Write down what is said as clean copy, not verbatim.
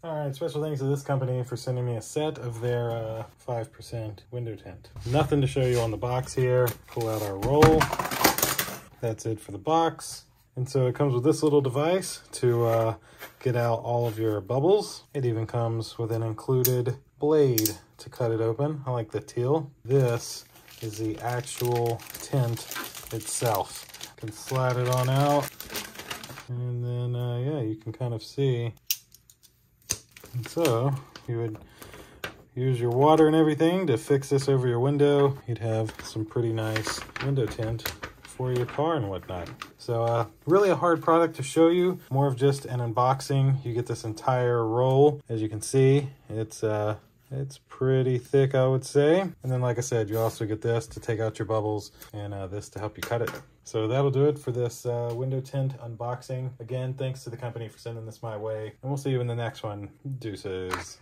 All right, special thanks to this company for sending me a set of their 5% window tint. Nothing to show you on the box here. Pull out our roll. That's it for the box. And so it comes with this little device to get out all of your bubbles. It even comes with an included blade to cut it open. I like the teal. This is the actual tint itself. You can slide it on out. And then, yeah, you can kind of see. And so you would use your water and everything to fix this over your window. You'd have some pretty nice window tint for your car and whatnot. So really a hard product to show you, more of just an unboxing. You get this entire roll. As you can see, it's pretty thick, I would say. And then, like I said, you also get this to take out your bubbles and this to help you cut it. So that'll do it for this window tint unboxing. Again, thanks to the company for sending this my way, and we'll see you in the next one. Deuces.